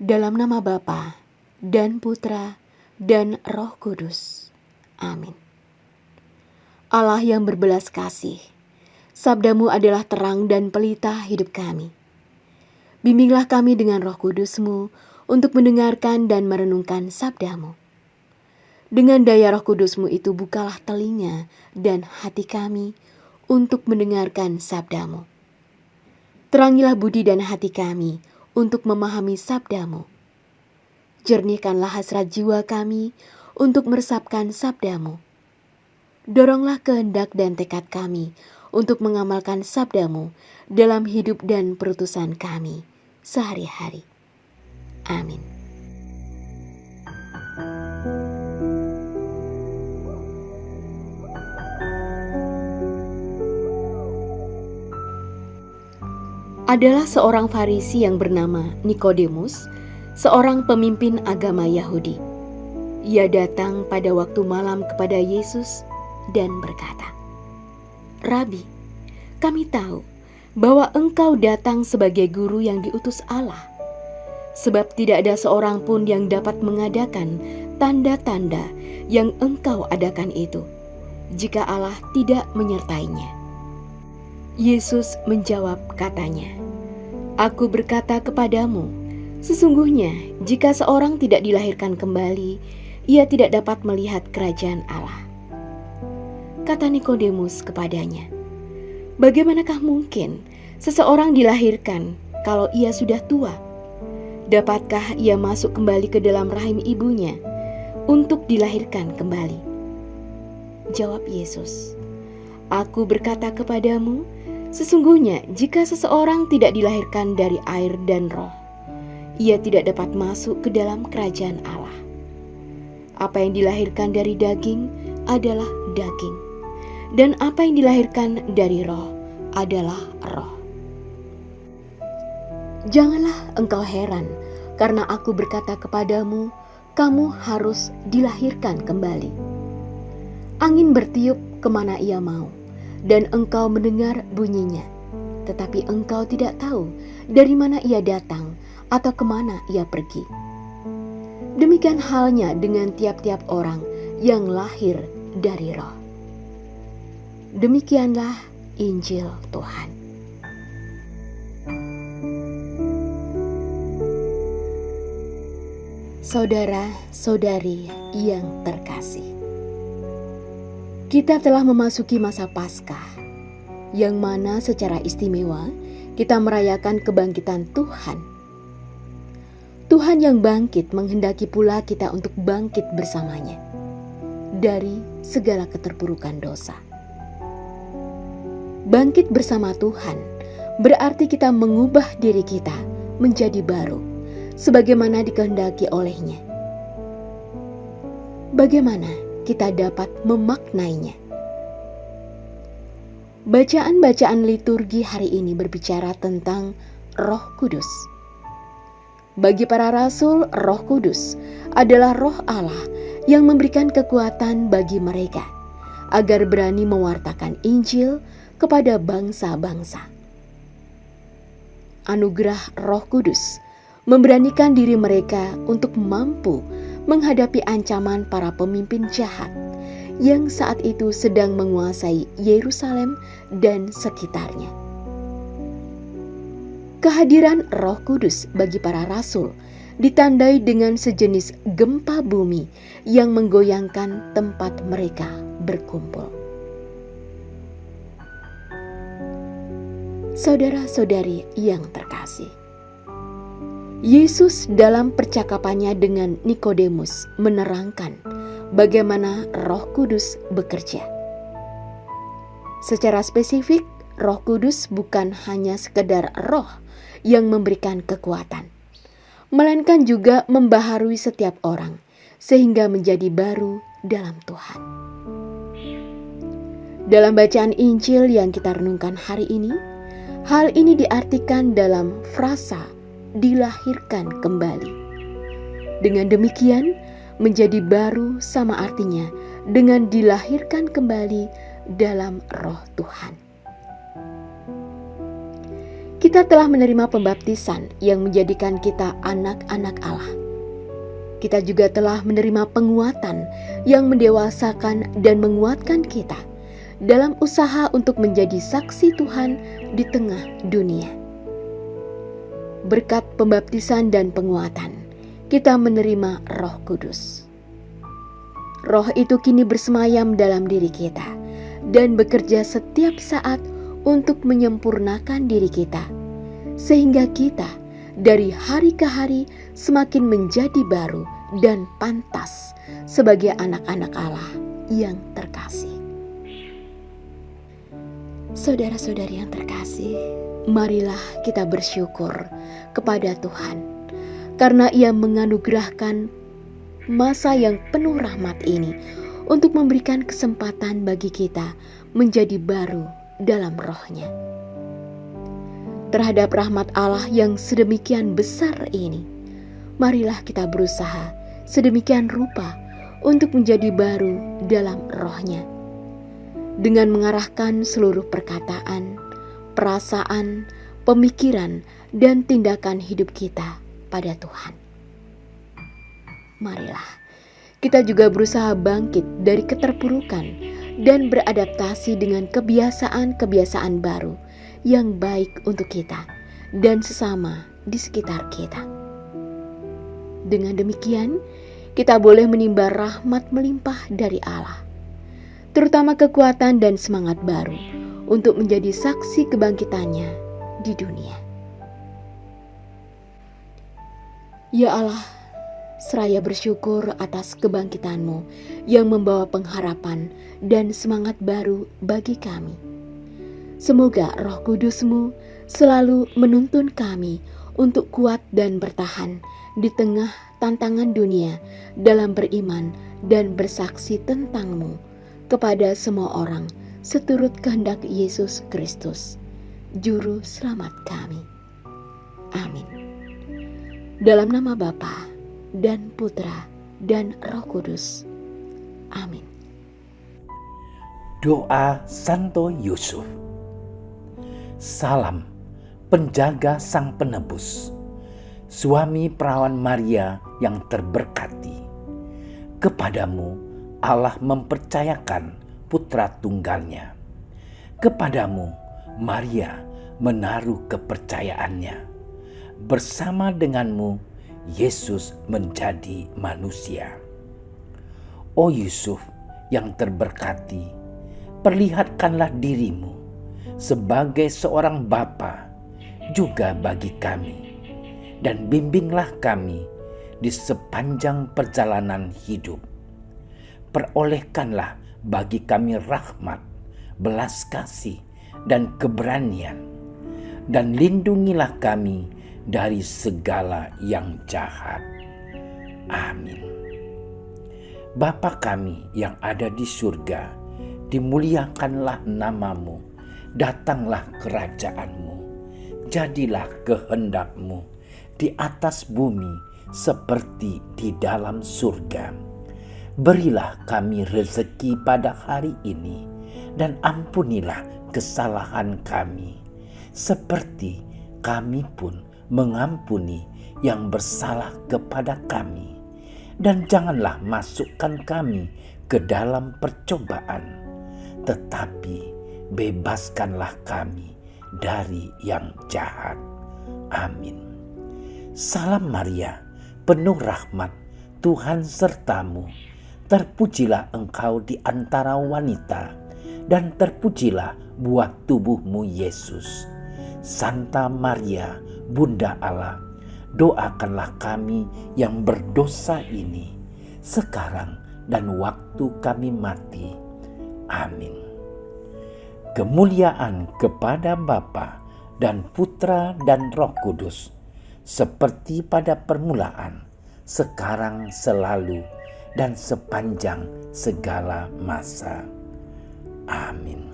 Dalam nama Bapa dan Putra dan Roh Kudus. Amin. Allah yang berbelas kasih, sabdamu adalah terang dan pelita hidup kami. Bimbinglah kami dengan Roh Kudus-Mu untuk mendengarkan dan merenungkan sabdamu. Dengan daya Roh Kudus-Mu itu bukalah telinga dan hati kami untuk mendengarkan sabdamu. Terangilah budi dan hati kami untuk memahami sabdamu. Jernihkanlah hasrat jiwa kami untuk meresapkan sabdamu. Doronglah kehendak dan tekad kami untuk mengamalkan sabdamu dalam hidup dan perutusan kami sehari-hari. Amin. Adalah seorang Farisi yang bernama Nikodemus, seorang pemimpin agama Yahudi. Ia datang pada waktu malam kepada Yesus dan berkata, "Rabi, kami tahu bahwa Engkau datang sebagai guru yang diutus Allah, sebab tidak ada seorang pun yang dapat mengadakan tanda-tanda yang Engkau adakan itu, jika Allah tidak menyertainya." Yesus menjawab katanya, "Aku berkata kepadamu, sesungguhnya jika seorang tidak dilahirkan kembali, ia tidak dapat melihat kerajaan Allah." Kata Nikodemus kepadanya, "Bagaimanakah mungkin seseorang dilahirkan kalau ia sudah tua? Dapatkah ia masuk kembali ke dalam rahim ibunya untuk dilahirkan kembali?" Jawab Yesus, "Aku berkata kepadamu, sesungguhnya jika seseorang tidak dilahirkan dari air dan roh, ia tidak dapat masuk ke dalam kerajaan Allah. Apa yang dilahirkan dari daging adalah daging, dan apa yang dilahirkan dari roh adalah roh. Janganlah engkau heran karena aku berkata kepadamu, kamu harus dilahirkan kembali. Angin bertiup kemana ia mau, dan engkau mendengar bunyinya, tetapi engkau tidak tahu dari mana ia datang atau kemana ia pergi. Demikian halnya dengan tiap-tiap orang yang lahir dari roh." Demikianlah Injil Tuhan. Saudara-saudari yang terkasih, kita telah memasuki masa Paskah, yang mana secara istimewa kita merayakan kebangkitan Tuhan. Tuhan yang bangkit menghendaki pula kita untuk bangkit bersamanya dari segala keterpurukan dosa. Bangkit bersama Tuhan berarti kita mengubah diri kita menjadi baru, sebagaimana dikehendaki oleh-Nya. Bagaimana kita dapat memaknainya? Bacaan-bacaan liturgi hari ini berbicara tentang Roh Kudus. Bagi para rasul, Roh Kudus adalah Roh Allah yang memberikan kekuatan bagi mereka agar berani mewartakan Injil kepada bangsa-bangsa. Anugerah Roh Kudus memberanikan diri mereka untuk mampu menghadapi ancaman para pemimpin jahat yang saat itu sedang menguasai Yerusalem dan sekitarnya. Kehadiran Roh Kudus bagi para rasul ditandai dengan sejenis gempa bumi yang menggoyangkan tempat mereka berkumpul. Saudara-saudari yang terkasih, Yesus dalam percakapannya dengan Nikodemus menerangkan bagaimana Roh Kudus bekerja. Secara spesifik, Roh Kudus bukan hanya sekedar roh yang memberikan kekuatan, melainkan juga membaharui setiap orang sehingga menjadi baru dalam Tuhan. Dalam bacaan Injil yang kita renungkan hari ini, hal ini diartikan dalam frasa dilahirkan kembali. Dengan demikian, menjadi baru sama artinya dengan dilahirkan kembali dalam Roh Tuhan. Kita telah menerima pembaptisan yang menjadikan kita anak-anak Allah. Kita juga telah menerima penguatan yang mendewasakan dan menguatkan kita dalam usaha untuk menjadi saksi Tuhan di tengah dunia. Berkat pembaptisan dan penguatan, kita menerima Roh Kudus. Roh itu kini bersemayam dalam diri kita dan bekerja setiap saat untuk menyempurnakan diri kita, sehingga kita dari hari ke hari semakin menjadi baru dan pantas sebagai anak-anak Allah yang terkasih. Saudara-saudari yang terkasih, marilah kita bersyukur kepada Tuhan karena Ia menganugerahkan masa yang penuh rahmat ini untuk memberikan kesempatan bagi kita menjadi baru dalam rohnya. Terhadap rahmat Allah yang sedemikian besar ini, marilah kita berusaha sedemikian rupa untuk menjadi baru dalam rohnya, dengan mengarahkan seluruh perkataan, perasaan, pemikiran, dan tindakan hidup kita pada Tuhan. Marilah kita juga berusaha bangkit dari keterpurukan dan beradaptasi dengan kebiasaan-kebiasaan baru yang baik untuk kita dan sesama di sekitar kita. Dengan demikian, kita boleh menimba rahmat melimpah dari Allah, terutama kekuatan dan semangat baru untuk menjadi saksi kebangkitannya di dunia. Ya Allah, seraya bersyukur atas kebangkitan-Mu yang membawa pengharapan dan semangat baru bagi kami. Semoga Roh Kudus-Mu selalu menuntun kami untuk kuat dan bertahan di tengah tantangan dunia dalam beriman dan bersaksi tentang-Mu kepada semua orang seturut kehendak Yesus Kristus, Juru Selamat kami. Amin. Dalam nama Bapa dan Putra dan Roh Kudus. Amin. Doa Santo Yusuf. Salam penjaga Sang Penebus, suami perawan Maria yang terberkati. Kepadamu Allah mempercayakan putra tunggalnya. Kepadamu Maria menaruh kepercayaannya. Bersama denganmu Yesus menjadi manusia. O Yusuf yang terberkati, perlihatkanlah dirimu sebagai seorang bapa juga bagi kami, dan bimbinglah kami di sepanjang perjalanan hidup. Perolehkanlah bagi kami rahmat, belas kasih, dan keberanian, dan lindungilah kami dari segala yang jahat. Amin. Bapa kami yang ada di surga, dimuliakanlah namamu, datanglah kerajaan-Mu, jadilah kehendak-Mu di atas bumi seperti di dalam surga. Berilah kami rezeki pada hari ini, dan ampunilah kesalahan kami, seperti kami pun mengampuni yang bersalah kepada kami. Dan janganlah masukkan kami ke dalam percobaan, tetapi bebaskanlah kami dari yang jahat. Amin. Salam Maria, penuh rahmat, Tuhan sertamu. Terpujilah engkau di antara wanita, dan terpujilah buah tubuhmu Yesus. Santa Maria, Bunda Allah, doakanlah kami yang berdosa ini, sekarang dan waktu kami mati. Amin. kemuliaan kepada Bapa dan Putra dan Roh Kudus, seperti pada permulaan, sekarang, selalu, dan sepanjang segala masa. Amin.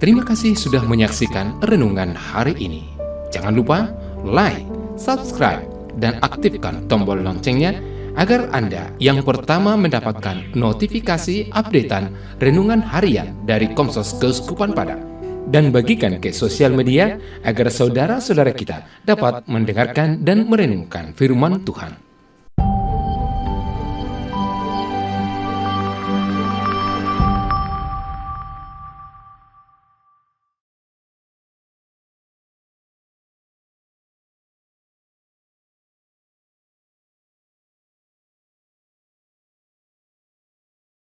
Terima kasih sudah menyaksikan renungan hari ini. Jangan lupa like, subscribe, dan aktifkan tombol loncengnya agar Anda yang pertama mendapatkan notifikasi updatean renungan harian dari Komsos Keuskupan Padang. Dan bagikan ke sosial media agar saudara-saudara kita dapat mendengarkan dan merenungkan firman Tuhan.